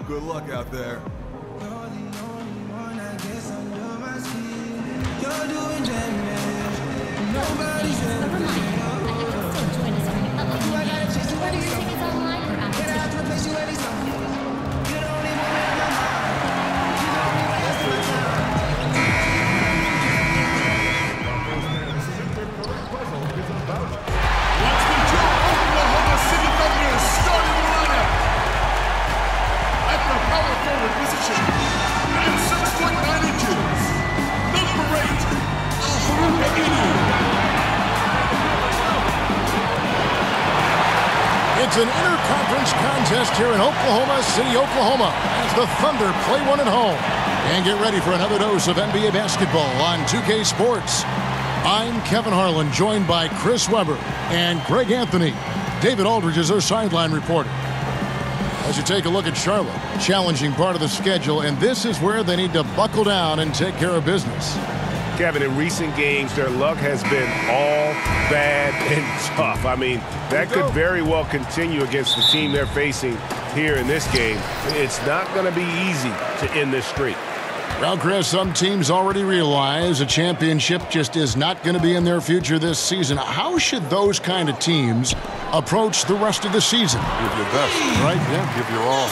Good luck out there. It's an interconference contest here in Oklahoma City, Oklahoma, as the Thunder play one at home. And get ready for another dose of NBA basketball on 2K Sports. I'm Kevin Harlan, joined by Chris Webber and Greg Anthony. David Aldridge is our sideline reporter. As you take a look at Charlotte, challenging part of the schedule, and this is where they need to buckle down and take care of business. Kevin, in recent games, their luck has been all bad and tough. I mean, that could very well continue against the team they're facing here in this game. It's not going to be easy to end this streak. Well, Chris, some teams already realize a championship just is not going to be in their future this season. How should those kind of teams approach the rest of the season? Give your best, right? Yeah, give your all.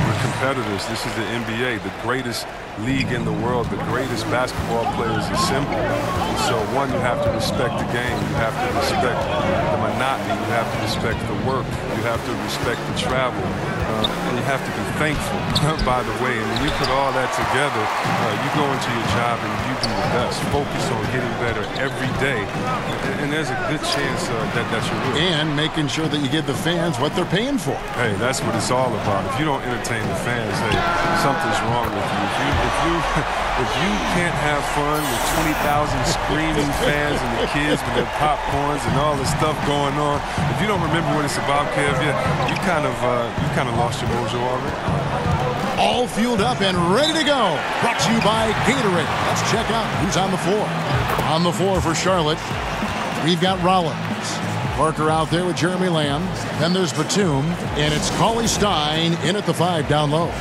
We're competitors. This is the NBA, the greatest league in the world, the greatest basketball players assembled. And so, one, you have to respect the game. You have to respect the monotony. You have to respect the work. You have to respect the travel. And you have to be thankful, by the way. And when you put all that together, you go into your job and you do the best. Focus on getting better every day. And there's a good chance that you will. And making sure that you give the fans what they're paying for. Hey, that's what it's all about. If you don't entertain the fans, hey, something's wrong with you. If you can't have fun with 20,000 screaming fans and the kids with their popcorns and all this stuff going on, if you don't remember what it's about, Kev, you kind of lost your mojo already. All fueled up and ready to go. Brought to you by Gatorade. Let's check out who's on the floor. On the floor for Charlotte, we've got Rollins. Parker out there with Jeremy Lamb. Then there's Batum, and it's Cauley Stein in at the 5 down low.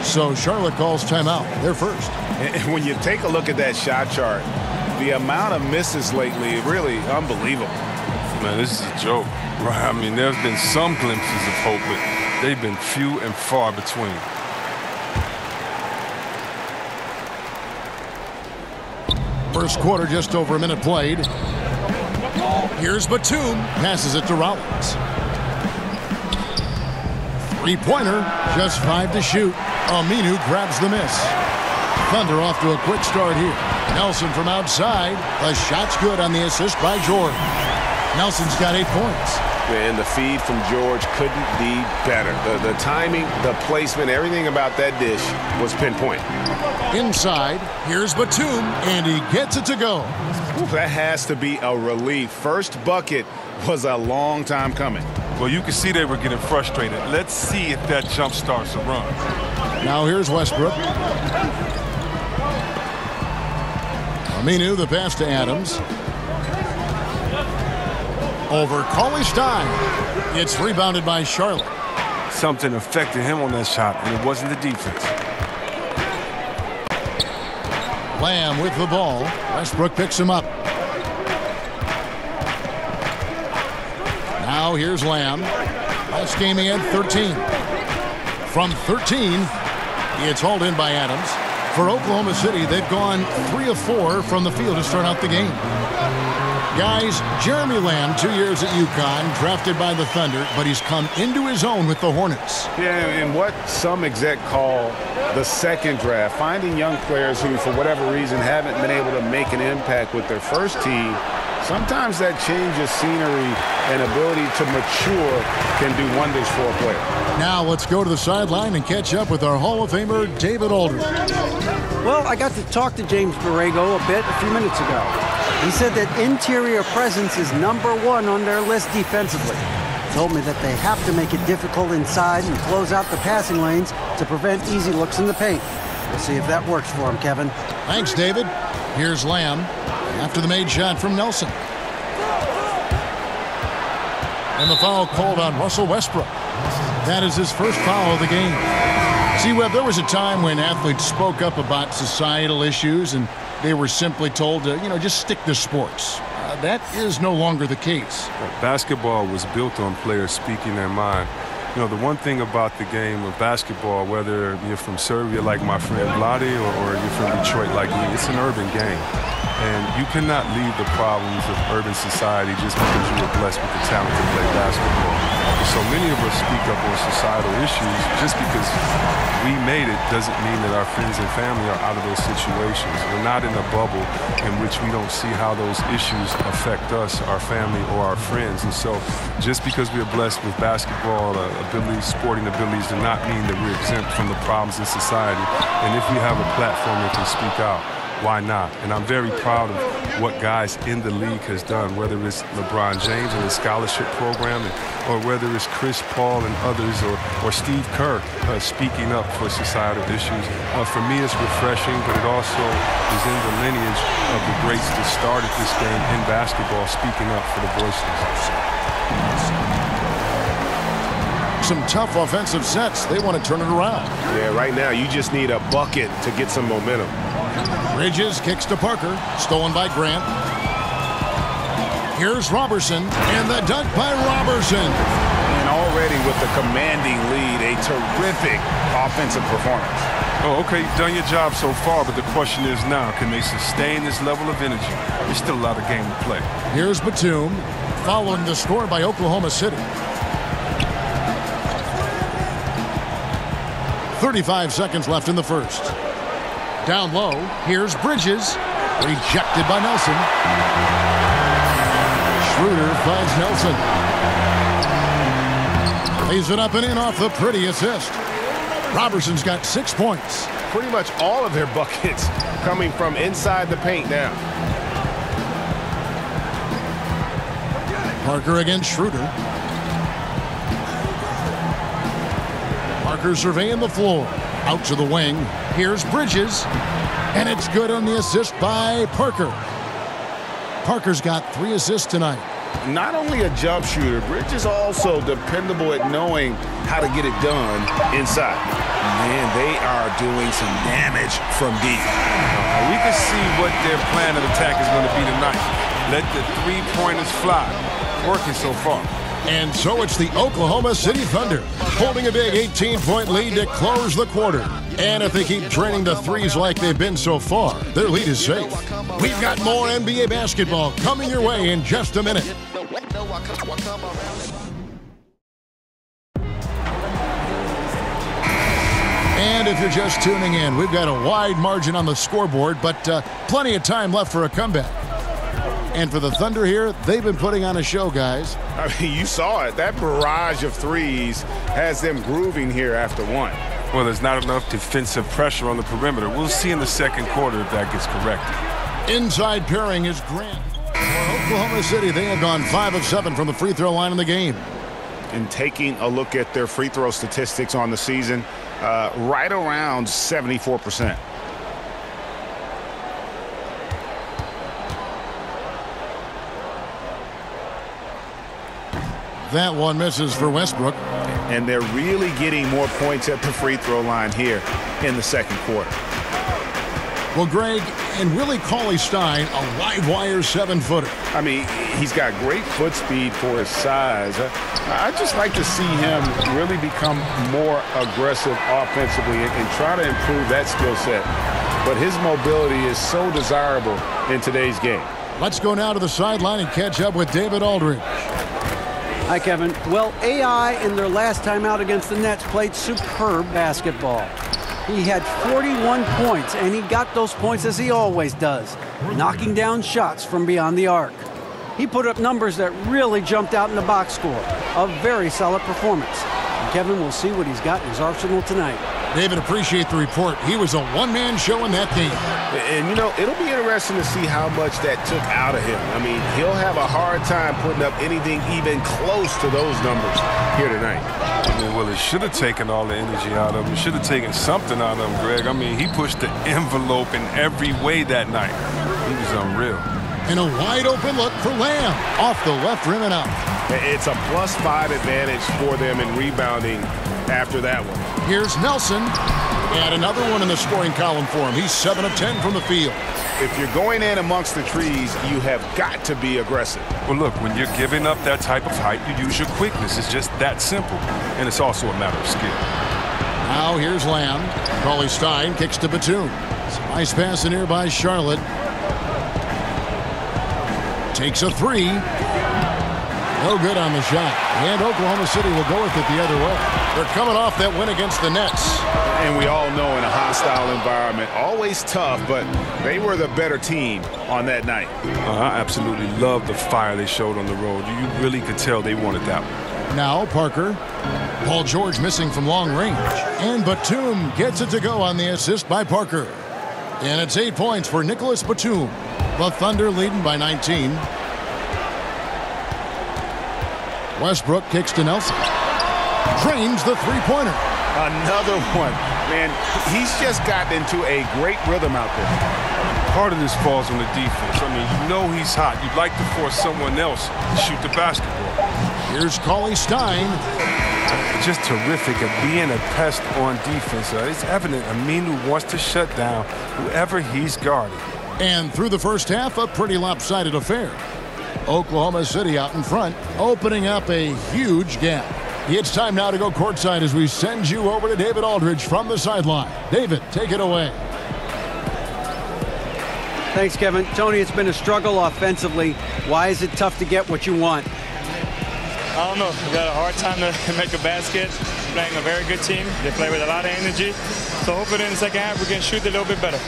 So Charlotte calls timeout. They're first. And when you take a look at that shot chart, the amount of misses lately, really unbelievable. Man, this is a joke. Right? I mean, there's been some glimpses of hope, but they've been few and far between. First quarter, just over a minute played. Here's Batum. Passes it to Rollins. Three-pointer, just 5 to shoot. Aminu grabs the miss. Thunder off to a quick start here. Nelson from outside. The shot's good on the assist by George. Nelson's got 8 points. And the feed from George couldn't be better. The timing, the placement, everything about that dish was pinpoint. Inside, here's Batum, and he gets it to go. Ooh, that has to be a relief. First bucket was a long time coming. Well, you can see they were getting frustrated. Let's see if that jump starts a run. Now here's Westbrook. Aminu, the pass to Adams. Over Cauley Stein. It's rebounded by Charlotte. Something affected him on that shot, and it wasn't the defense. Lamb with the ball. Westbrook picks him up. Now here's Lamb. Last game he had 13. From 13, it's hauled in by Adams. For Oklahoma City, they've gone 3 of 4 from the field to start out the game. Guys, Jeremy Lamb, 2 years at UConn, drafted by the Thunder, but he's come into his own with the Hornets. Yeah, and what some exec call the second draft, finding young players who, for whatever reason, haven't been able to make an impact with their first team. Sometimes that change of scenery and ability to mature can do wonders for a player. Now let's go to the sideline and catch up with our Hall of Famer, David Aldridge. Well, I got to talk to James Borrego a bit a few minutes ago. He said that interior presence is #1 on their list defensively. He told me that they have to make it difficult inside and close out the passing lanes to prevent easy looks in the paint. We'll see if that works for him, Kevin. Thanks, David. Here's Lamb after the made shot from Nelson. And the foul called on Russell Westbrook. That is his first foul of the game. See, Webb, there was a time when athletes spoke up about societal issues and they were simply told to, just stick to sports. That is no longer the case. Basketball was built on players speaking their mind. The one thing about the game of basketball, whether you're from Serbia like my friend Vladi or you're from Detroit like me, it's an urban game. And you cannot leave the problems of urban society just because you were blessed with the talent to play basketball. So many of us speak up on societal issues. Just because we made it doesn't mean that our friends and family are out of those situations. We're not in a bubble in which we don't see how those issues affect us, our family, or our friends. And so just because we are blessed with basketball abilities, sporting abilities, does not mean that we're exempt from the problems in society. And if we have a platform that can speak out, why not? And I'm very proud of what guys in the league has done, whether it's LeBron James and his scholarship program, or whether it's Chris Paul and others, or Steve Kerr speaking up for societal issues. For me, it's refreshing, but it also is in the lineage of the greats that started this game in basketball, speaking up for the voiceless. Some tough offensive sets. They want to turn it around. Yeah, right now you just need a bucket to get some momentum. Bridges kicks to Parker. Stolen by Grant. Here's Robertson. And the dunk by Robertson. And already with the commanding lead, a terrific offensive performance. Oh, okay, you've done your job so far, but the question is now, can they sustain this level of energy? There's still a lot of game to play. Here's Batum. Following the score by Oklahoma City. 35 seconds left in the first. Down low, here's Bridges. Rejected by Nelson. Schroeder finds Nelson. Lays it up and in off the pretty assist. Robertson's got 6 points. Pretty much all of their buckets coming from inside the paint now. Parker against Schroeder. Parker surveying the floor. Out to the wing. Here's Bridges. And it's good on the assist by Parker. Parker's got 3 assists tonight. Not only a jump shooter, Bridges also dependable at knowing how to get it done inside. Man, they are doing some damage from deep. We can see what their plan of attack is going to be tonight. Let the three-pointers fly. Working so far. And so it's the Oklahoma City Thunder holding a big 18-point lead to close the quarter. And if they keep draining the threes like they've been so far, their lead is safe. We've got more NBA basketball coming your way in just a minute. And if you're just tuning in, we've got a wide margin on the scoreboard, but plenty of time left for a comeback. And for the Thunder here, they've been putting on a show, guys. I mean, you saw it. That barrage of threes has them grooving here after one. Well, there's not enough defensive pressure on the perimeter. We'll see in the second quarter if that gets corrected. Inside pairing is Grant. For Oklahoma City, they have gone 5 of 7 from the free throw line in the game. And taking a look at their free throw statistics on the season, right around 74%. That one misses for Westbrook. And they're really getting more points at the free throw line here in the second quarter. Well, Greg, and Willie Cauley-Stein, a live wire 7-footer. I mean, he's got great foot speed for his size. I'd just like to see him really become more aggressive offensively and try to improve that skill set. But his mobility is so desirable in today's game. Let's go now to the sideline and catch up with David Aldridge. Hi, Kevin. Well, AI in their last time out against the Nets played superb basketball. He had 41 points, and he got those points as he always does, knocking down shots from beyond the arc. He put up numbers that really jumped out in the box score. A very solid performance. And Kevin will see what he's got in his arsenal tonight. David, appreciate the report. He was a one-man show in that game. And, you know, it'll be interesting to see how much that took out of him. I mean, he'll have a hard time putting up anything even close to those numbers here tonight. Well, it should have taken all the energy out of him. It should have taken something out of him, Greg. I mean, he pushed the envelope in every way that night. He was unreal. And a wide-open look for Lamb. Off the left rim and out. It's a +5 advantage for them in rebounding after that one. Here's Nelson. And another one in the scoring column for him. He's 7 of 10 from the field. If you're going in amongst the trees, you have got to be aggressive. Well, look, when you're giving up that type of height, you use your quickness. It's just that simple. And it's also a matter of skill. Now here's Lamb. Cauley Stein kicks to Batum. Nice pass in here by Charlotte. Takes a three. No good on the shot. And Oklahoma City will go with it the other way. They're coming off that win against the Nets. And we all know in a hostile environment, always tough, but they were the better team on that night. I absolutely love the fire they showed on the road. You really could tell they wanted that one. Now Parker. Paul George missing from long range. And Batum gets it to go on the assist by Parker. And it's 8 points for Nicholas Batum. The Thunder leading by 19. Westbrook kicks to Nelson. Drains the three-pointer. Another one. Man, he's just gotten into a great rhythm out there. Part of this falls on the defense. I mean, you know he's hot. You'd like to force someone else to shoot the basketball. Here's Cauley Stein. Just terrific at being a pest on defense. It's evident Aminu wants to shut down whoever he's guarding. And through the first half, a pretty lopsided affair. Oklahoma City out in front, opening up a huge gap. It's time now to go courtside as we send you over to David Aldridge from the sideline. David, take it away. Thanks, Kevin. Tony, it's been a struggle offensively. Why is it tough to get what you want? I don't know. We got a hard time to make a basket. Playing a very good team. They play with a lot of energy. So hopefully in the second half we can shoot a little bit better.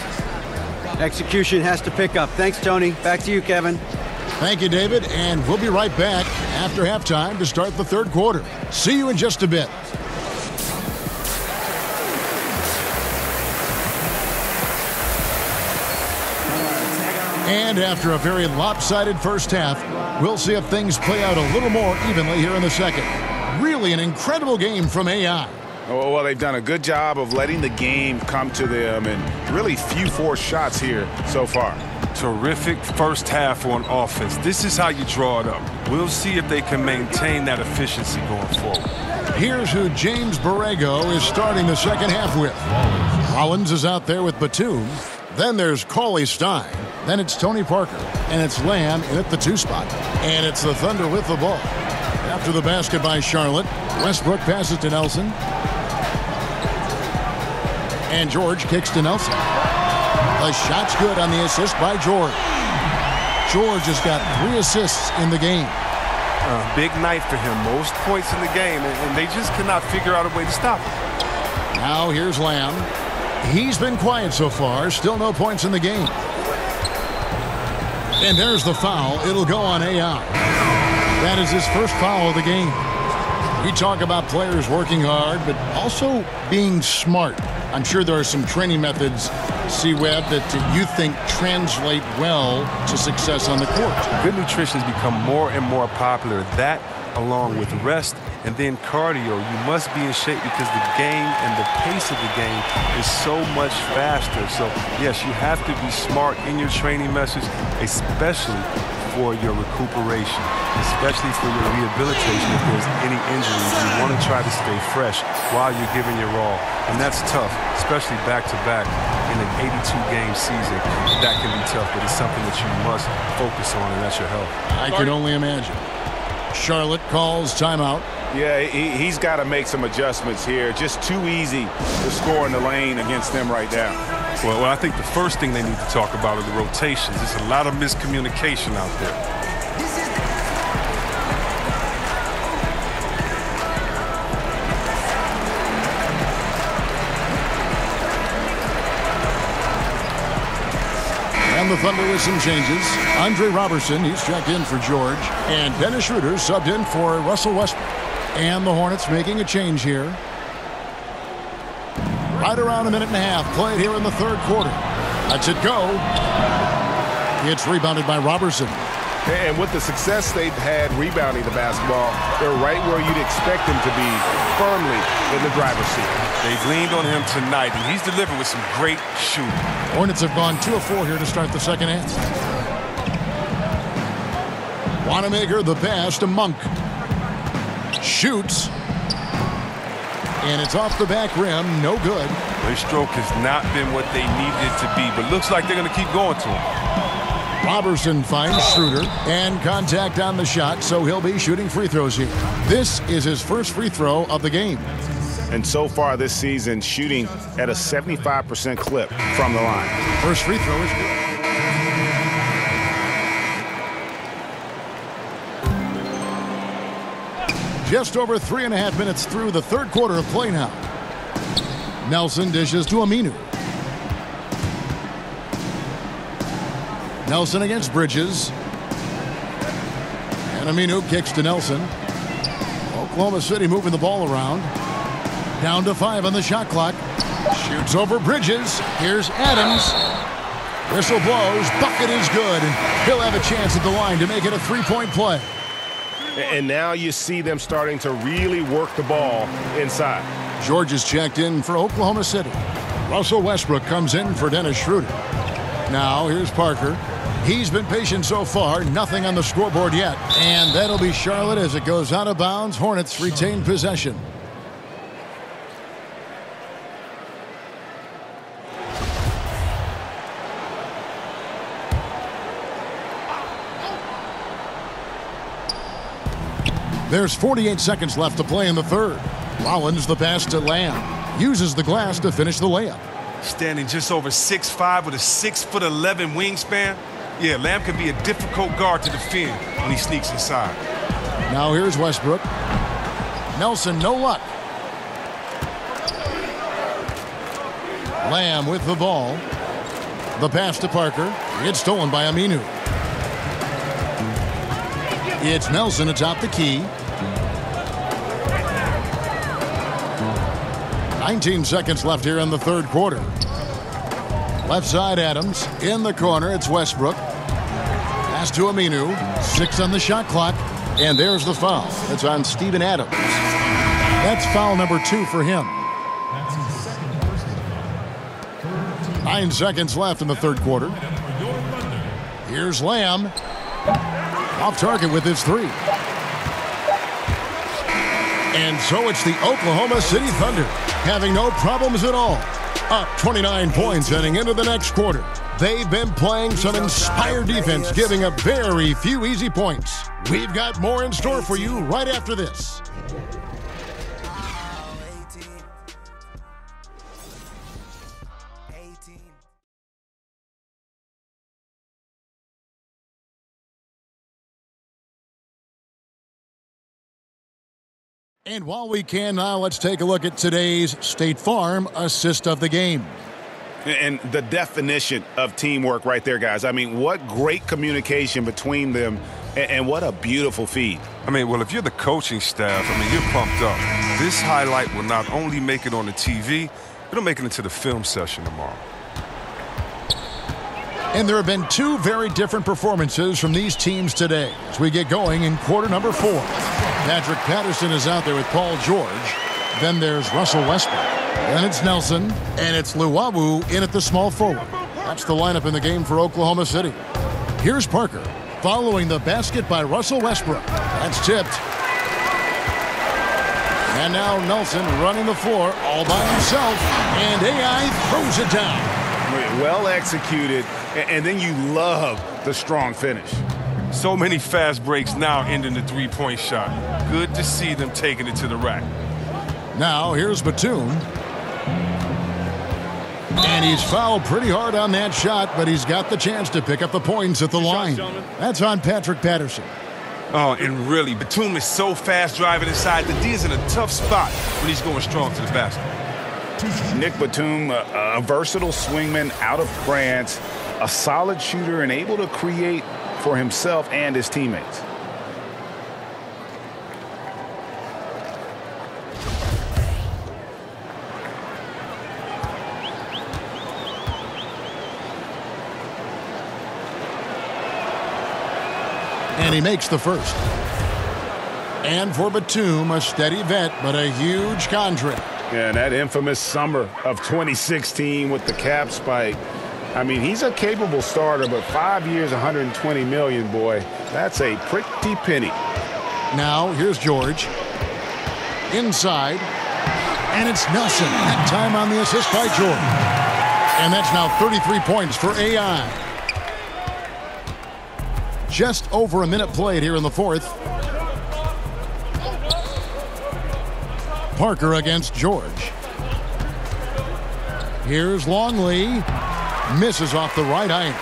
Execution has to pick up. Thanks, Tony. Back to you, Kevin. Thank you, David, and we'll be right back after halftime to start the third quarter. See you in just a bit. And after a very lopsided first half, we'll see if things play out a little more evenly here in the second. Really an incredible game from AI. Well, they've done a good job of letting the game come to them, and really few forced shots here so far. Terrific first half on offense. This is how you draw it up. We'll see if they can maintain that efficiency going forward. Here's who James Borrego is starting the second half with. Collins is out there with Batum. Then there's Cauley Stein. Then it's Tony Parker. And it's Lamb in at the 2 spot. And it's the Thunder with the ball. After the basket by Charlotte, Westbrook passes to Nelson. And George kicks to Nelson. The shot's good on the assist by George. George has got 3 assists in the game. Big night for him. Most points in the game, and they just cannot figure out a way to stop him. Now here's Lamb. He's been quiet so far. Still no points in the game. And there's the foul. It'll go on AI. That is his first foul of the game. We talk about players working hard, but also being smart. I'm sure there are some training methods, C-Web, that you think translate well to success on the court. Good nutrition has become more and more popular. That, along with rest and then cardio, you must be in shape because the game and the pace of the game is so much faster. So, yes, you have to be smart in your training methods, especially for your recuperation, especially for your rehabilitation. If there's any injuries, you want to try to stay fresh while you're giving your all. And that's tough, especially back-to-back in an 82-game season. That can be tough, but it's something that you must focus on, and that's your health. I can only imagine. Charlotte calls timeout. Yeah, he's got to make some adjustments here. Just too easy to score in the lane against them right now. Well, I think the first thing they need to talk about are the rotations. There's a lot of miscommunication out there. And the Thunder with some changes. Andre Robertson, he's checked in for George. And Dennis Schroeder subbed in for Russell Westbrook. And the Hornets making a change here. Right around a minute and a half played here in the third quarter. Lets it go. It's rebounded by Robertson. And with the success they've had rebounding the basketball, they're right where you'd expect them to be, firmly in the driver's seat. They've leaned on him tonight, and he's delivered with some great shooting. Hornets have gone 2 of 4 here to start the second half. Wanamaker the pass to Monk. Shoots. and it's off the back rim. No good. Their stroke has not been what they needed it to be, but looks like they're going to keep going to him. Robertson finds Schroeder, and contact on the shot, so he'll be shooting free throws here. This is his first free throw of the game. And so far this season, shooting at a 75% clip from the line. First free throw is good. Just over 3.5 minutes through the third quarter of play now. Nelson dishes to Aminu. Nelson against Bridges. And Aminu kicks to Nelson. Oklahoma City moving the ball around. Down to 5 on the shot clock. Shoots over Bridges. Here's Adams. Whistle blows. Bucket is good. And he'll have a chance at the line to make it a three-point play. And now you see them starting to really work the ball inside. George is checked in for Oklahoma City. Russell Westbrook comes in for Dennis Schroeder. Now here's Parker. He's been patient so far. Nothing on the scoreboard yet. And that'll be Charlotte as it goes out of bounds. Hornets retain possession. There's 48 seconds left to play in the third. Rollins the pass to Lamb. Uses the glass to finish the layup. Standing just over 6'5" with a 6'11" wingspan. Yeah, Lamb can be a difficult guard to defend when he sneaks inside. Now here's Westbrook. Nelson, no luck. Lamb with the ball. The pass to Parker. It's stolen by Aminu. It's Nelson atop the key. 19 seconds left here in the third quarter. Left side Adams. In the corner, it's Westbrook. Pass to Aminu. 6 on the shot clock. And there's the foul. It's on Steven Adams. That's foul number 2 for him. 9 seconds left in the third quarter. Here's Lamb. Off target with his 3. And so it's the Oklahoma City Thunder, having no problems at all. Up 29 points heading into the next quarter. They've been playing some inspired defense, giving up very few easy points. We've got more in store for you right after this. And while we can now, let's take a look at today's State Farm assist of the game. And the definition of teamwork right there, guys. I mean, what great communication between them, and what a beautiful feed. I mean, well, if you're the coaching staff, I mean, you're pumped up. This highlight will not only make it on the TV, it'll make it into the film session tomorrow. And there have been 2 very different performances from these teams today as we get going in quarter number 4. Patrick Patterson is out there with Paul George. Then there's Russell Westbrook. Then it's Nelson. And it's Luwawu in at the small forward. That's the lineup in the game for Oklahoma City. Here's Parker following the basket by Russell Westbrook. That's tipped. And now Nelson running the floor all by himself. And AI throws it down. Well executed, and then you love the strong finish. So many fast breaks now ending the three-point shot. Good to see them taking it to the rack. Now here's Batum. And he's fouled pretty hard on that shot, but he's got the chance to pick up the points at the line. That's on Patrick Patterson. Oh, and really, Batum is so fast driving inside. The D is in a tough spot when he's going strong to the basket. Nick Batum, a versatile swingman out of France, a solid shooter and able to create for himself and his teammates. And he makes the first. And for Batum, a steady vet, but a huge contract. Yeah, that infamous summer of 2016 with the cap spike. I mean, he's a capable starter, but 5 years, $120 million, boy, that's a pretty penny. Now, here's George. Inside. And it's Nelson. That time on the assist by George. And that's now 33 points for AI. Just over a minute played here in the fourth. Parker against George. Here's Longley. Misses off the right iron.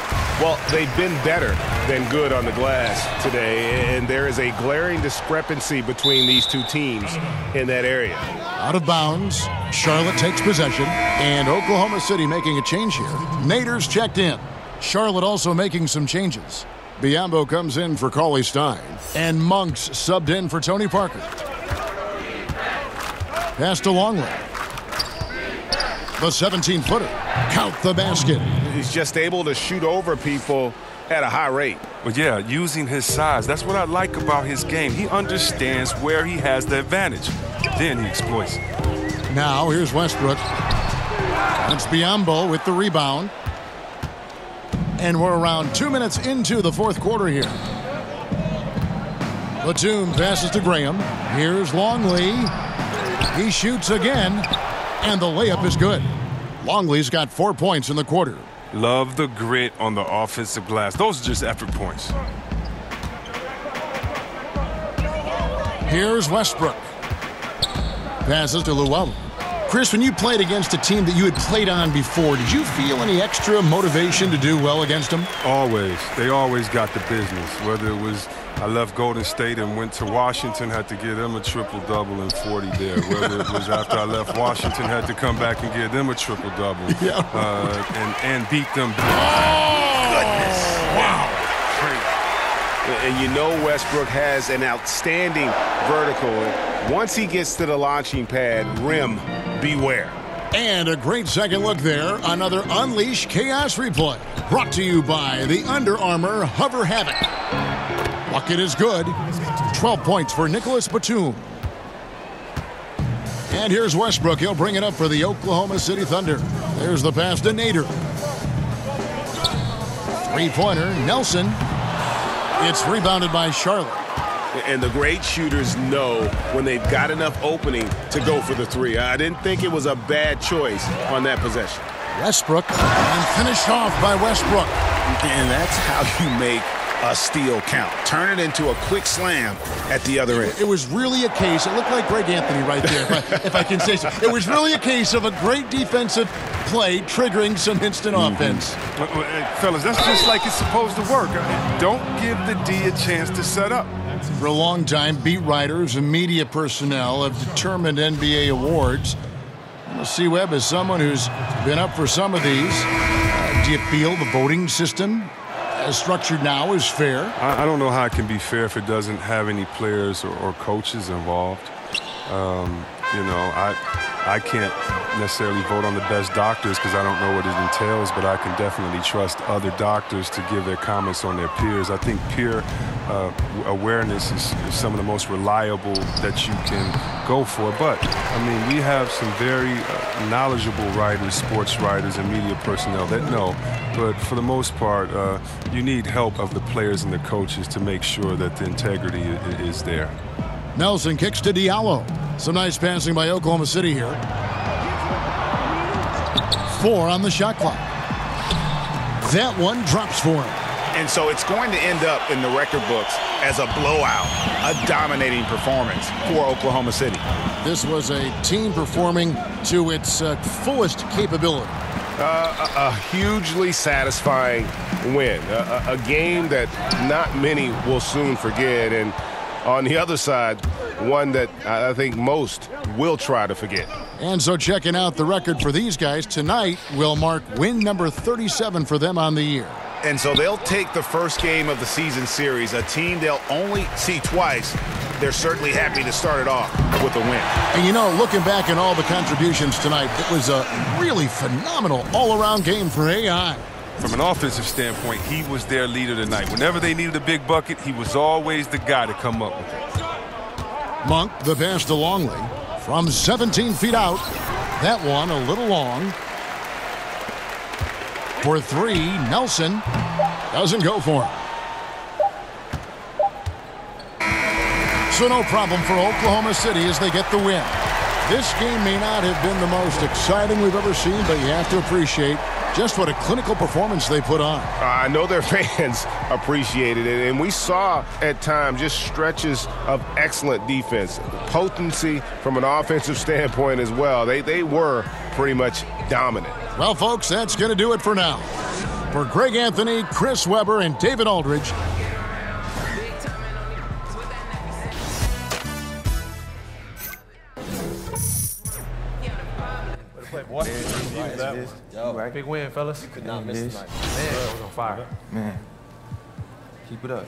Well, they've been better than good on the glass today, and there is a glaring discrepancy between these two teams in that area. Out of bounds. Charlotte takes possession, and Oklahoma City making a change here. Nader's checked in. Charlotte also making some changes. Biombo comes in for Cauley Stein, and Monks subbed in for Tony Parker. Pass to Longley. The 17-footer. Count the basket. He's just able to shoot over people at a high rate. Well, yeah, using his size. That's what I like about his game. He understands where he has the advantage. Then he exploits it. Now here's Westbrook. It's Biombo with the rebound. And we're around 2 minutes into the fourth quarter here. Batum passes to Graham. Here's Longley. He shoots again, and the layup is good. Longley's got 4 points in the quarter. Love the grit on the offensive glass. Those are just effort points. Here's Westbrook. Passes to Llewellyn. Chris, when you played against a team that you had played on before, did you feel any extra motivation to do well against them? Always. They always got the business. Whether it was I left Golden State and went to Washington, had to give them a triple-double and 40 there. Whether it was after I left Washington, had to come back and give them a triple-double and beat them. Oh, goodness. Wow. And you know Westbrook has an outstanding vertical. Once he gets to the launching pad, rim, beware. And a great second look there. Another Unleash Chaos replay. Brought to you by the Under Armour Hover Havoc. Bucket is good. 12 points for Nicholas Batum. And here's Westbrook. He'll bring it up for the Oklahoma City Thunder. There's the pass to Nader. Three-pointer, Nelson. It's rebounded by Charlotte. And the great shooters know when they've got enough opening to go for the three. I didn't think it was a bad choice on that possession. Westbrook, and finished off by Westbrook. And that's how you make a steal count. Turn it into a quick slam at the other end. It was really a case, it looked like Greg Anthony right there, if I can say so. It was really a case of a great defensive play triggering some instant offense. Fellas, that's just like it's supposed to work. Don't give the D a chance to set up. For a long time, beat writers and media personnel have determined NBA awards. C. Webb is someone who's been up for some of these. Do you feel the voting system as structured now is fair? I don't know how it can be fair if it doesn't have any players or coaches involved. You know, I can't necessarily vote on the best doctors because I don't know what it entails, but I can definitely trust other doctors to give their comments on their peers. I think peer awareness is some of the most reliable that you can go for. But, I mean, we have some very knowledgeable writers, sports writers, and media personnel that know. But for the most part, you need help of the players and the coaches to make sure that the integrity is there. Nelson kicks to Diallo. Some nice passing by Oklahoma City here. 4 on the shot clock. That one drops for him. And so it's going to end up in the record books as a blowout, a dominating performance for Oklahoma City. This was a team performing to its fullest capability. A hugely satisfying win. A game that not many will soon forget. And on the other side, one that I think most will try to forget. And so checking out the record for these guys tonight will mark win number 37 for them on the year. And so they'll take the first game of the season series, a team they'll only see twice. They're certainly happy to start it off with a win. And you know, looking back at all the contributions tonight, it was a really phenomenal all-around game for AI. From an offensive standpoint, he was their leader tonight. Whenever they needed a big bucket, he was always the guy to come up with it. Monk, the pass to Longley. From 17 feet out. That one a little long. For 3, Nelson doesn't go for him. So no problem for Oklahoma City as they get the win. This game may not have been the most exciting we've ever seen, but you have to appreciate just what a clinical performance they put on. I know their fans appreciated it, and we saw at times just stretches of excellent defense, potency from an offensive standpoint as well. They were pretty much dominant. Well, folks, that's going to do it for now. For Greg Anthony, Chris Webber, and David Aldridge, Big win, fellas. You could not miss tonight. Man, it was on fire. Man, keep it up.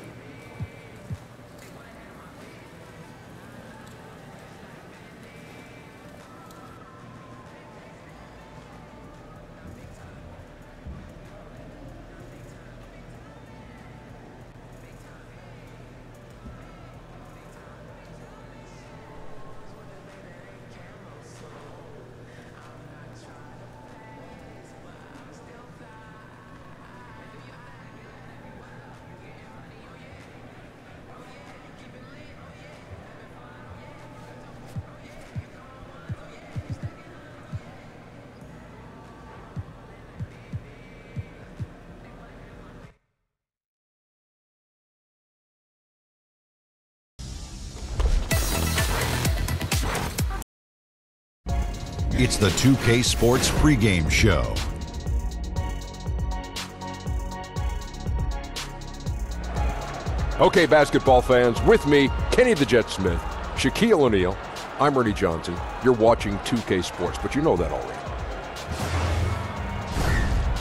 It's the 2K Sports pregame show. Okay, basketball fans, with me, Kenny the Jet Smith, Shaquille O'Neal, I'm Ernie Johnson. You're watching 2K Sports, but you know that already.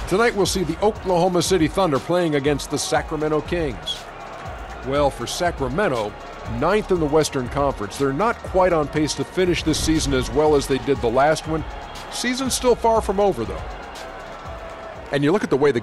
Tonight we'll see the Oklahoma City Thunder playing against the Sacramento Kings. Well, for Sacramento, 9th in the Western Conference. They're not quite on pace to finish this season as well as they did the last one. Season's still far from over, though. And you look at the way the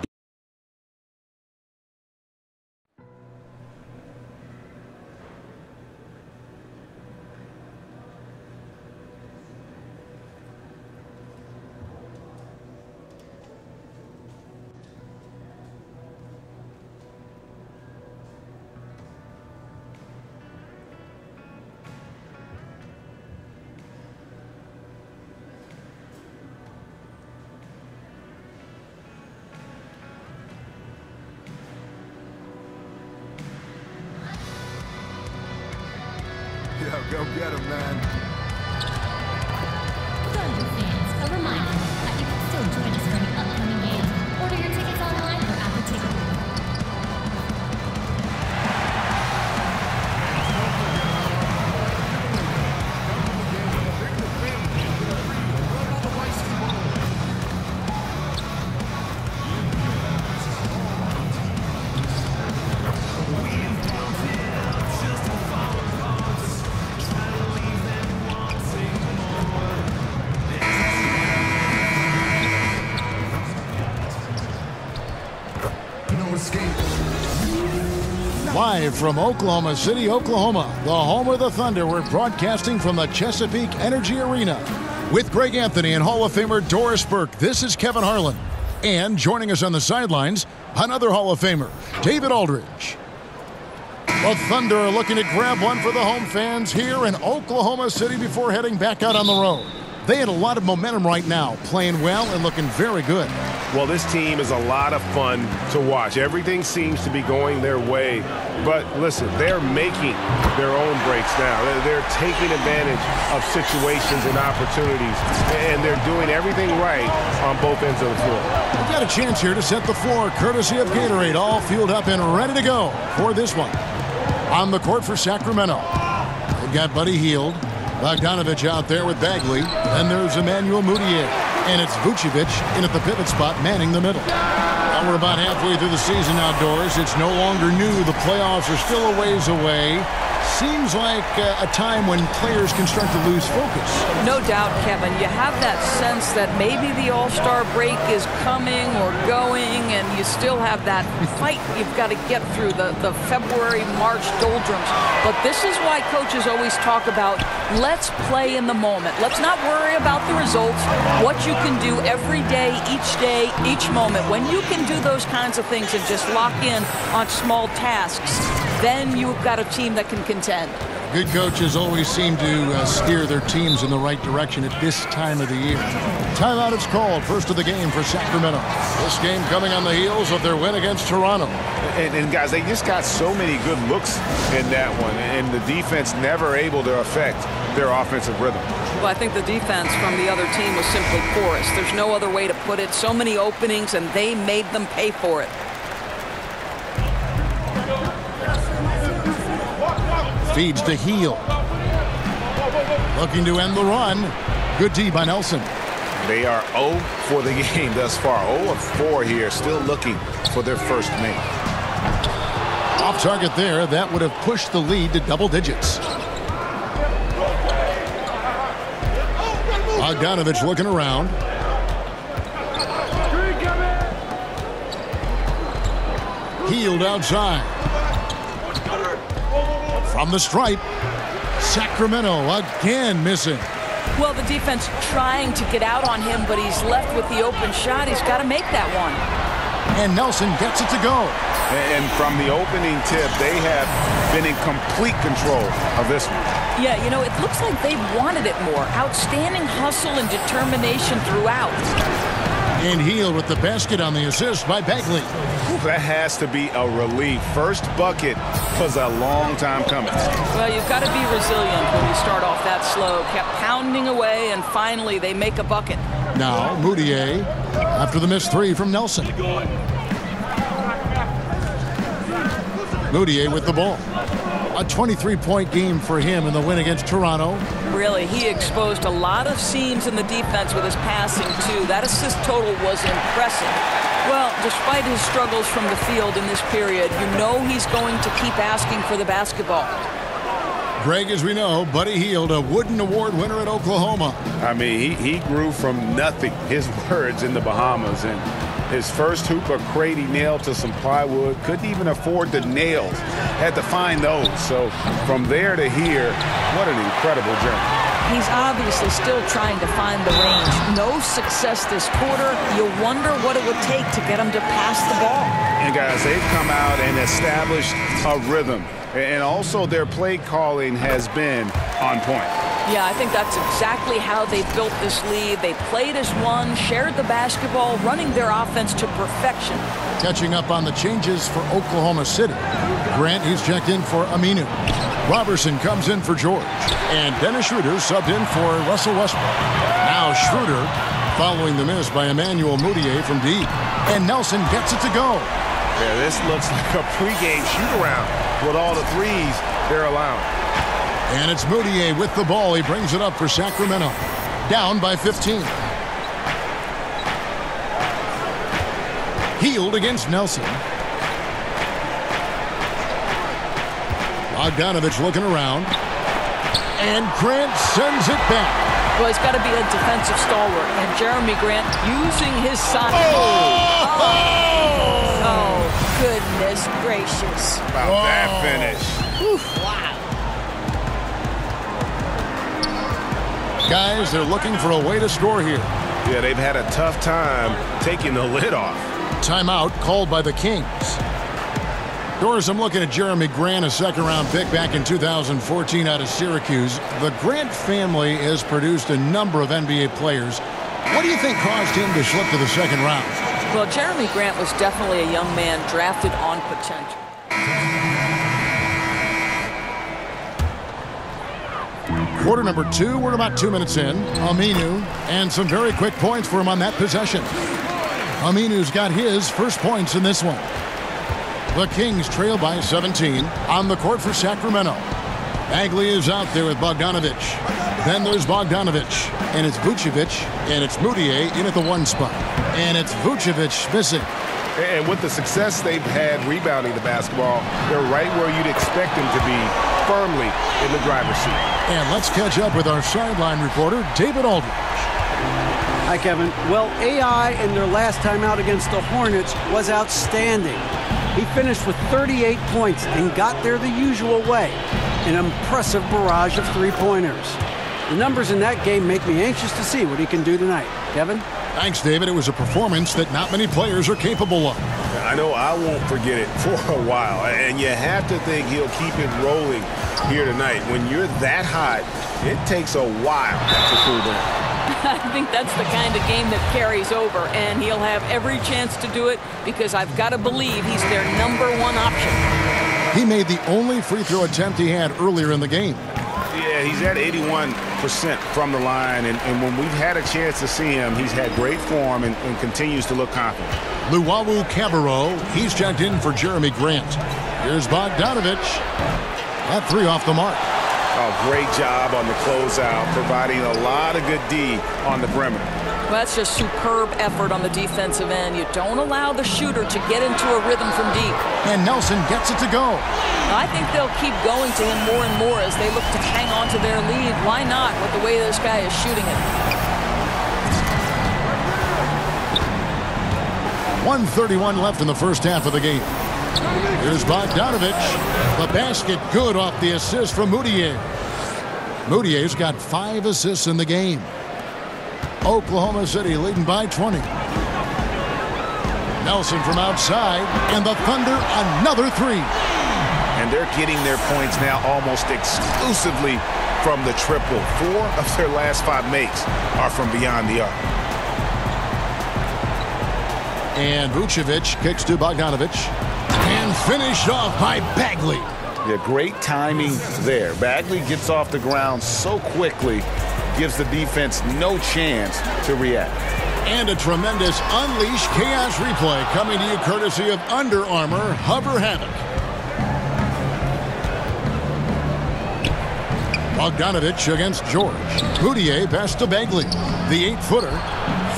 Go get him, man. Thunder fans, a reminder that you can still join us for the upcoming games. Order your tickets online or at the ticket booth. Live from Oklahoma City, Oklahoma, the home of the Thunder, we're broadcasting from the Chesapeake Energy Arena. With Greg Anthony and Hall of Famer Doris Burke, this is Kevin Harlan. And joining us on the sidelines, another Hall of Famer, David Aldridge. The Thunder are looking to grab one for the home fans here in Oklahoma City before heading back out on the road. They had a lot of momentum right now, playing well and looking very good. Well, this team is a lot of fun to watch. Everything seems to be going their way. But listen, they're making their own breaks now. They're taking advantage of situations and opportunities, and they're doing everything right on both ends of the floor. We've got a chance here to set the floor, courtesy of Gatorade, all fueled up and ready to go for this one. On the court for Sacramento, they've got Buddy Hield, Bogdanovich out there with Bagley, and there's Emmanuel Mudiay. And it's Vucevic in at the pivot spot, manning the middle. Now we're about halfway through the season outdoors. It's no longer new. The playoffs are still a ways away. Seems like a time when players can start to lose focus. No doubt, Kevin. You have that sense that maybe the All-Star break is coming or going, and you still have that fight you've got to get through, the February, March doldrums. But this is why coaches always talk about, let's play in the moment. Let's not worry about the results, what you can do every day, each moment. When you can do those kinds of things and just lock in on small tasks, then you've got a team that can contend. Good coaches always seem to steer their teams in the right direction at this time of the year. Timeout is called, first of the game for Sacramento. This game coming on the heels of their win against Toronto. And guys, they just got so many good looks in that one, and the defense never able to affect their offensive rhythm. Well, I think the defense from the other team was simply porous. There's no other way to put it. So many openings, and they made them pay for it. Feeds to Heel. Looking to end the run. Good D by Nelson. They are 0 for the game thus far. 0 of 4 here, still looking for their first make. Off target there. That would have pushed the lead to double digits. Bogdanovich looking around. Healed outside. From the stripe. Sacramento again missing. Well, the defense trying to get out on him, but he's left with the open shot. He's got to make that one. And Nelson gets it to go. And from the opening tip, they have been in complete control of this one. Yeah, you know, it looks like they wanted it more. Outstanding hustle and determination throughout. And Heel with the basket on the assist by Bagley. That has to be a relief. First bucket was a long time coming. Well, you've got to be resilient when you start off that slow. Kept pounding away, and finally they make a bucket. Now Moutier after the missed three from Nelson. Moutier with the ball. A 23-point game for him in the win against Toronto. Really, he exposed a lot of seams in the defense with his passing, too. That assist total was impressive. Well, despite his struggles from the field in this period, you know he's going to keep asking for the basketball. Greg, as we know, Buddy Hield, a Wooden Award winner at Oklahoma. I mean, he grew from nothing, his words, in the Bahamas. And his first hoop, a crate he nailed to some plywood. Couldn't even afford the nails. Had to find those. So from there to here, what an incredible journey. He's obviously still trying to find the range. No success this quarter. You wonder what it would take to get him to pass the ball. And guys, they've come out and established a rhythm. And also their play calling has been on point. Yeah, I think that's exactly how they built this lead. They played as one, shared the basketball, running their offense to perfection. Catching up on the changes for Oklahoma City. Grant, he's checked in for Aminu. Robertson comes in for George. And Dennis Schroeder subbed in for Russell Westbrook. Now Schroeder following the miss by Emmanuel Moutier from deep. And Nelson gets it to go. Yeah, this looks like a pregame shoot-around with all the threes they're allowing. And it's Moutier with the ball. He brings it up for Sacramento. Down by 15. Healed against Nelson. Bogdanovich looking around. And Grant sends it back. Well, he's got to be a defensive stalwart. And Jeremy Grant using his size. Oh, goodness gracious. About that finish. Oof, wow. Guys, they're looking for a way to score here. Yeah, they've had a tough time taking the lid off. Timeout called by the Kings. Doris, I'm looking at Jeremy Grant, a second-round pick back in 2014 out of Syracuse. The Grant family has produced a number of NBA players. What do you think caused him to slip to the second round? Well, Jeremy Grant was definitely a young man drafted on potential. Quarter number 2, we're about 2 minutes in. Aminu, and some very quick points for him on that possession. Aminu's got his first points in this one. The Kings trail by 17 on the court for Sacramento. Bagley is out there with Bogdanovich. Then there's Bogdanovich, and it's Vucevic, and it's Moutier in at the 1 spot. And it's Vucevic missing. And with the success they've had rebounding the basketball, they're right where you'd expect them to be, firmly in the driver's seat. And let's catch up with our sideline reporter, David Aldridge. Hi, Kevin. Well, AI in their last time out against the Hornets was outstanding. He finished with 38 points and got there the usual way. An impressive barrage of three-pointers. The numbers in that game make me anxious to see what he can do tonight. Kevin? Thanks, David. It was a performance that not many players are capable of. I know I won't forget it for a while, and you have to think he'll keep it rolling here tonight. When you're that hot, it takes a while to cool down. I think that's the kind of game that carries over, and he'll have every chance to do it because I've got to believe he's their #1 option. He made the only free throw attempt he had earlier in the game. Yeah, he's at 81% from the line, and when we've had a chance to see him, he's had great form and continues to look confident. Luwawu Cabarro, he's checked in for Jeremy Grant. Here's Bogdanovich. That three off the mark. Oh, great job on the closeout, providing a lot of good D on the perimeter. Well, that's just superb effort on the defensive end. You don't allow the shooter to get into a rhythm from deep. And Nelson gets it to go. I think they'll keep going to him more and more as they look to hang on to their lead. Why not with the way this guy is shooting it? 1:31 left in the first half of the game. Here's Bogdanovich. The basket good off the assist from Moutier. Moutier's got 5 assists in the game. Oklahoma City leading by 20. Nelson from outside, and the Thunder another three. And they're getting their points now almost exclusively from the triple. 4 of their last 5 makes are from beyond the arc. And Vucevic kicks to Bogdanovich. And finished off by Bagley. Yeah, great timing there. Bagley gets off the ground so quickly, gives the defense no chance to react. And a tremendous Unleash Chaos replay coming to you courtesy of Under Armour Hover Havoc. Bogdanovich against George. Moutier pass to Bagley. The 8-footer.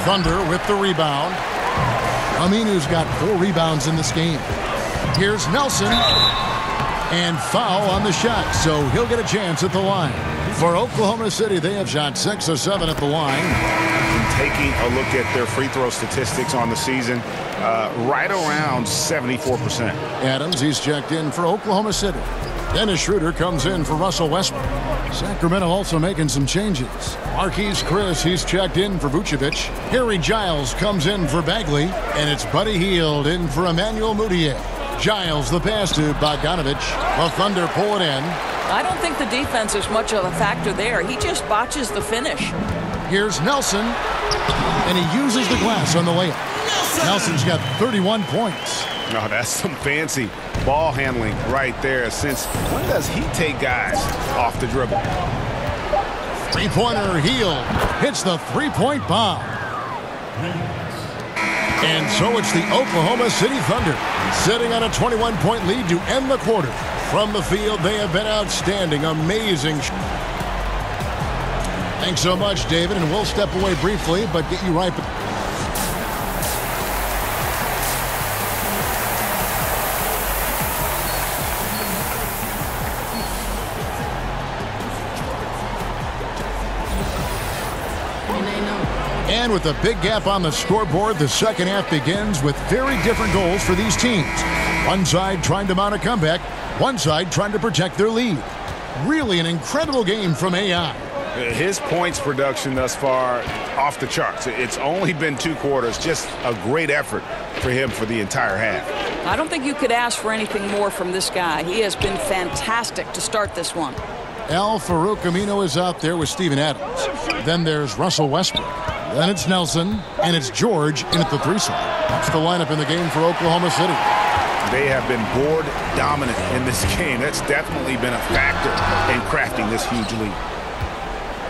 Thunder with the rebound. Aminu's got 4 rebounds in this game. Here's Nelson. And foul on the shot, so he'll get a chance at the line. For Oklahoma City, they have shot 6 of 7 at the line. And taking a look at their free throw statistics on the season, right around 74%. Adams, he's checked in for Oklahoma City. Dennis Schroeder comes in for Russell Westbrook. Sacramento also making some changes. Marquise Chris, he's checked in for Vucevic. Harry Giles comes in for Bagley. And it's Buddy Hield in for Emmanuel Moutier. Giles the pass to Bogdanovich. The Thunder pull it in. I don't think the defense is much of a factor there. He just botches the finish. Here's Nelson. And he uses the glass on the layup. Nelson's got 31 points. No, that's some fancy ball handling right there. Since when does he take guys off the dribble? Three-pointer Hield hits the three-point bomb. And so it's the Oklahoma City Thunder sitting on a 21-point lead to end the quarter. From the field, they have been outstanding, amazing. Thanks so much, David, and we'll step away briefly, but get you right back. And with a big gap on the scoreboard, the second half begins with very different goals for these teams. One side trying to mount a comeback, one side trying to protect their lead. Really an incredible game from AI. His points production thus far off the charts. It's only been 2 quarters. Just a great effort for him for the entire half. I don't think you could ask for anything more from this guy. He has been fantastic to start this one. Al-Farouq Aminu is out there with Steven Adams. Then there's Russell Westbrook. Then it's Nelson, and it's George in at the 3 slot. That's the lineup in the game for Oklahoma City. They have been board dominant in this game. That's definitely been a factor in crafting this huge lead.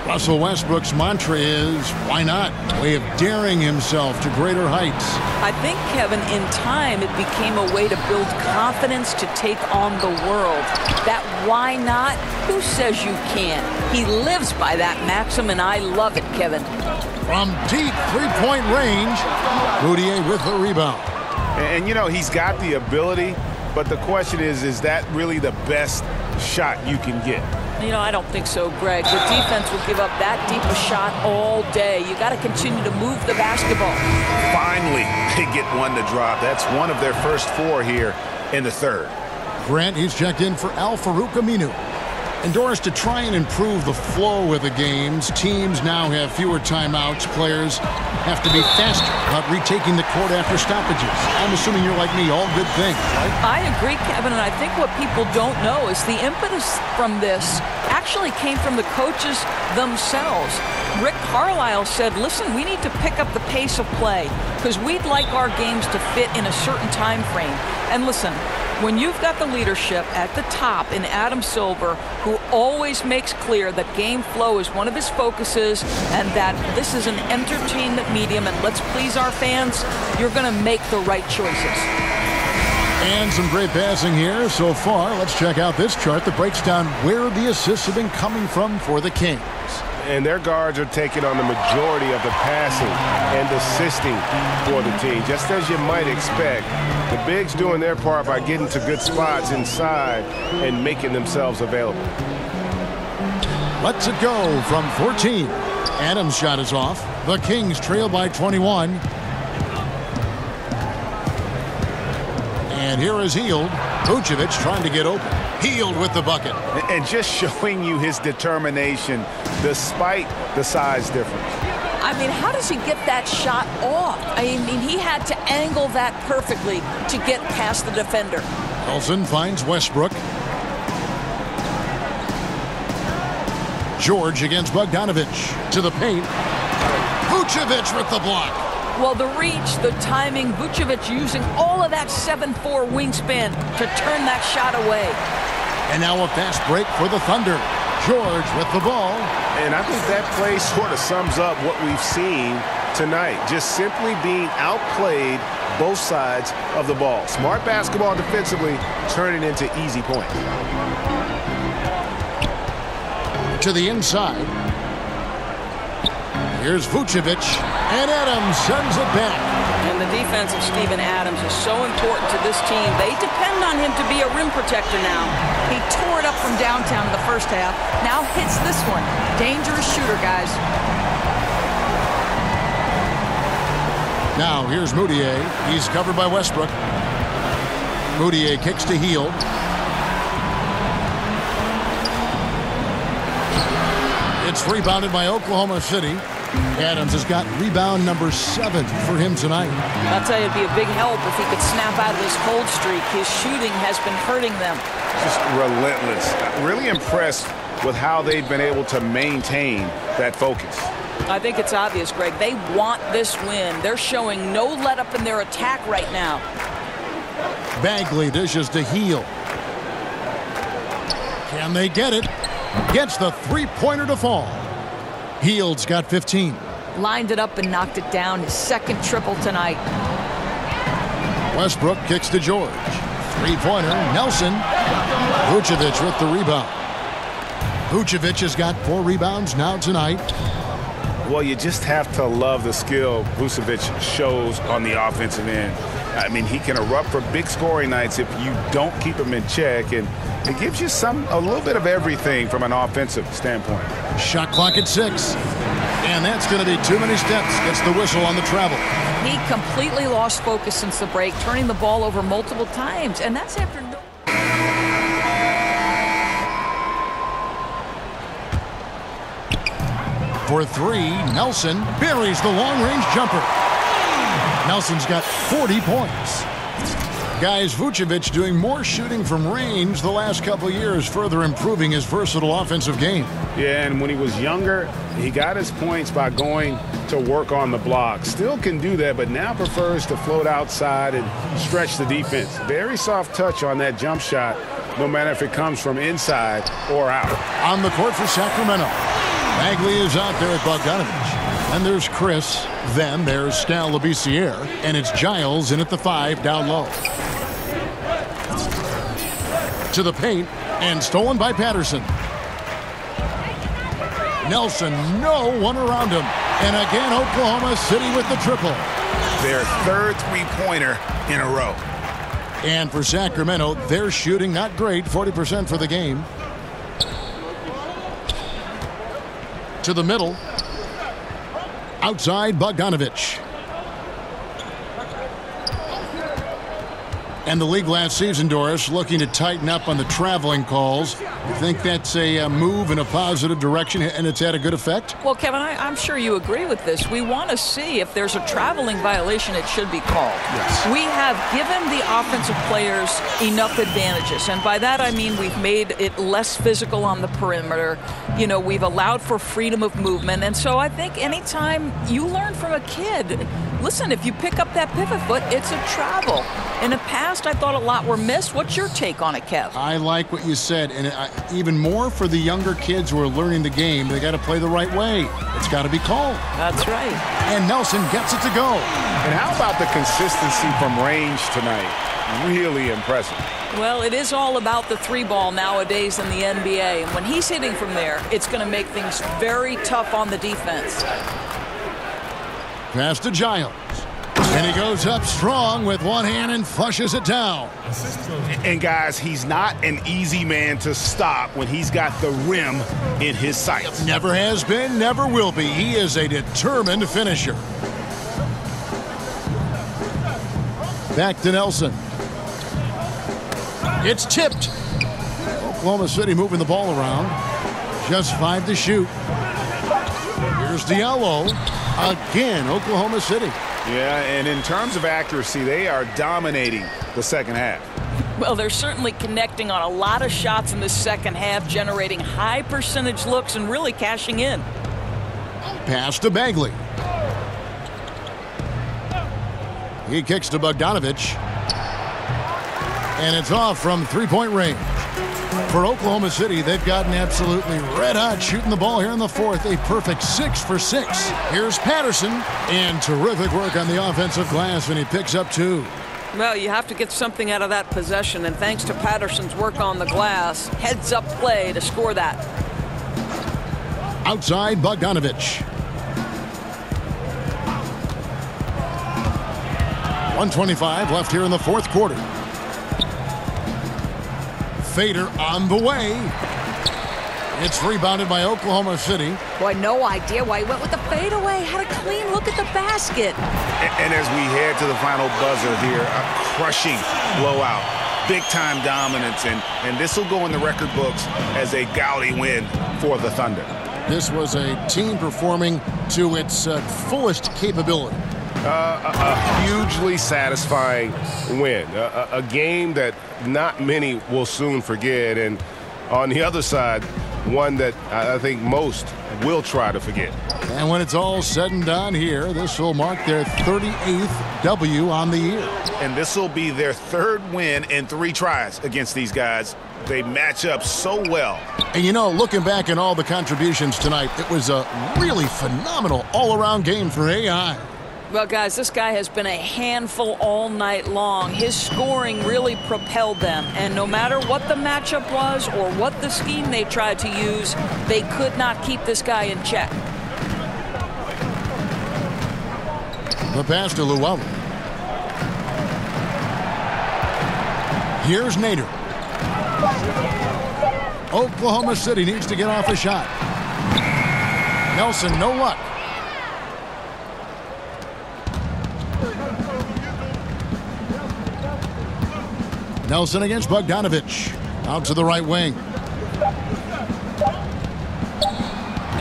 Russell Westbrook's mantra is, why not? A way of daring himself to greater heights. I think, Kevin, in time, it became a way to build confidence to take on the world. That why not? Who says you can't? He lives by that maxim, and I love it, Kevin. From deep three-point range, Moutier with the rebound. And, you know, he's got the ability, but the question is that really the best shot you can get? You know, I don't think so, Greg. The defense will give up that deep a shot all day. You got to continue to move the basketball. Finally, they get one to drop. That's one of their first 4 here in the third. Grant, he's checked in for Al-Farouq Aminu. And Doris, to try and improve the flow of the games, teams now have fewer timeouts. Players have to be faster about retaking the court after stoppages. I'm assuming you're like me, all good things, right? I agree, Kevin, and I think what people don't know is the impetus from this actually came from the coaches themselves. Rick Carlisle said, listen, we need to pick up the pace of play because we'd like our games to fit in a certain time frame. And listen, when you've got the leadership at the top in Adam Silver, who always makes clear that game flow is one of his focuses and that this is an entertainment medium and let's please our fans, you're going to make the right choices. And some great passing here so far. Let's check out this chart that breaks down where the assists have been coming from for the Kings. And their guards are taking on the majority of the passing and assisting for the team, just as you might expect. The bigs doing their part by getting to good spots inside and making themselves available. Let's it go from 14. Adams' shot is off. The Kings trail by 21. And here is Hield. Vucevic trying to get open. Hield with the bucket. And just showing you his determination despite the size difference. I mean, how does he get that shot off? I mean, he had to angle that perfectly to get past the defender. Nelson finds Westbrook. George against Bogdanovich. To the paint. Vucevic with the block. Well, the reach, the timing, Vucevic using all of that 7'4" wingspan to turn that shot away. And now a fast break for the Thunder. George with the ball. And I think that play sort of sums up what we've seen tonight. Just simply being outplayed both sides of the ball. Smart basketball defensively, turning into easy points. To the inside. Here's Vucevic, and Adams sends it back. And the defense of Steven Adams is so important to this team. They depend on him to be a rim protector now. He tore it up from downtown in the first half. Now hits this one. Dangerous shooter, guys. Now here's Moutier. He's covered by Westbrook. Moutier kicks to Hield. It's rebounded by Oklahoma City. Adams has got rebound number 7 for him tonight. I'll tell you, it'd be a big help if he could snap out of this cold streak. His shooting has been hurting them. Just relentless. Really impressed with how they've been able to maintain that focus. I think it's obvious, Greg. They want this win. They're showing no let-up in their attack right now. Bagley dishes to Hield. Can they get it? Gets the three-pointer to fall. Hield's got 15. Lined it up and knocked it down. His second triple tonight. Westbrook kicks to George. Three-pointer, Nelson. Vucevic with the rebound. Vucevic has got 4 rebounds now tonight. Well, you just have to love the skill Vucevic shows on the offensive end. I mean, he can erupt for big scoring nights if you don't keep him in check, and it gives you a little bit of everything from an offensive standpoint. Shot clock at 6. And that's going to be too many steps. Gets the whistle on the travel. He completely lost focus since the break, turning the ball over multiple times, and that's after no... For 3, Nelson buries the long-range jumper. Nelson's got 40 points. Guys, Vucevic doing more shooting from range the last couple years, further improving his versatile offensive game. Yeah, and when he was younger, he got his points by going to work on the block. Still can do that, but now prefers to float outside and stretch the defense. Very soft touch on that jump shot, no matter if it comes from inside or out. On the court for Sacramento. Bagley is out there at Bogdanovich. And there's Chris. Then there's Scal Labissiere. And it's Giles in at the 5 down low. To the paint. And stolen by Patterson. Nelson, no one around him. And again, Oklahoma City with the triple. Their third three-pointer in a row. And for Sacramento, they're shooting not great, 40% for the game. To the middle. Outside, Bogdanovich. And the league last season, Doris, looking to tighten up on the traveling calls. You think that's a move in a positive direction, and it's had a good effect? Well, Kevin, I'm sure you agree with this. We want to see if there's a traveling violation, it should be called. Yes. We have given the offensive players enough advantages, and by that I mean we've made it less physical on the perimeter. You know, we've allowed for freedom of movement, and so I think anytime you learn from a kid, listen, if you pick up that pivot foot, it's a travel. In the past, I thought a lot were missed. What's your take on it, Kev? I like what you said, and even more for the younger kids who are learning the game, they got to play the right way. It's got to be called. That's right. And Nelson gets it to go. And how about the consistency from range tonight? Really impressive. Well, it is all about the three ball nowadays in the NBA, and when he's hitting from there, it's going to make things very tough on the defense. Pass to Giles. And he goes up strong with one hand and flushes it down. And guys, he's not an easy man to stop when he's got the rim in his sights. Never has been, never will be. He is a determined finisher. Back to Nelson. It's tipped. Oklahoma City moving the ball around. Just 5 to shoot. Here's Diallo. Again, Oklahoma City. Yeah, and in terms of accuracy, they are dominating the second half. Well, they're certainly connecting on a lot of shots in the second half, generating high percentage looks and really cashing in. Pass to Bagley. He kicks to Bogdanovich. And it's off from three-point range. For Oklahoma City, they've gotten absolutely red hot shooting the ball here in the fourth. A perfect 6 for 6. Here's Patterson, and terrific work on the offensive glass, and he picks up 2. Well, you have to get something out of that possession, and thanks to Patterson's work on the glass, heads-up play to score that. Outside, Bogdanovich. 1:25 left here in the fourth quarter. Fader on the way. It's rebounded by Oklahoma City. Boy, no idea why he went with the fadeaway. Had a clean look at the basket. And as we head to the final buzzer here, a crushing blowout. Big-time dominance, and this will go in the record books as a gaudy win for the Thunder. This was a team performing to its fullest capability. A hugely satisfying win. A game that not many will soon forget. And on the other side, one that I think most will try to forget. And when it's all said and done here, this will mark their 38th W on the year. And this will be their third win in 3 tries against these guys. They match up so well. And you know, looking back at all the contributions tonight, it was a really phenomenal all-around game for AI. Well, guys, this guy has been a handful all night long. His scoring really propelled them, and no matter what the matchup was or what the scheme they tried to use, they could not keep this guy in check. The pass to Llewellyn. Here's Nader. Oklahoma City needs to get off a shot. Nelson, no luck. Nelson against Bogdanovich. Out to the right wing.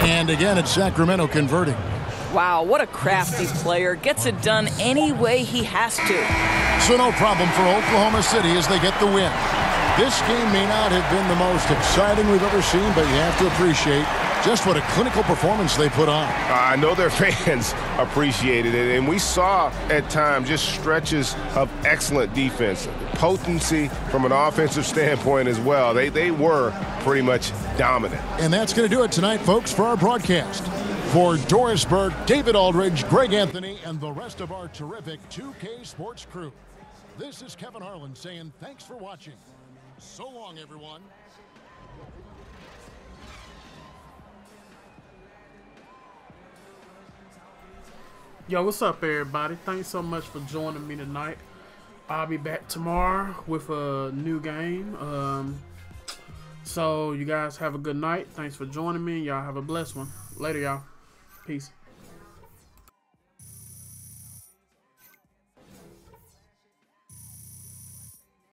And again, it's Sacramento converting. Wow, what a crafty player. Gets it done any way he has to. So no problem for Oklahoma City as they get the win. This game may not have been the most exciting we've ever seen, but you have to appreciate just what a clinical performance they put on. I know their fans appreciated it, and we saw at times just stretches of excellent defense. Potency from an offensive standpoint as well. They were pretty much dominant. And that's going to do it tonight, folks, for our broadcast. For Doris Burke, David Aldridge, Greg Anthony, and the rest of our terrific 2K Sports crew, this is Kevin Harlan saying thanks for watching. So long, everyone. Yo, what's up, everybody? Thanks so much for joining me tonight. I'll be back tomorrow with a new game. So you guys have a good night. Thanks for joining me. Y'all have a blessed one. Later, y'all. Peace.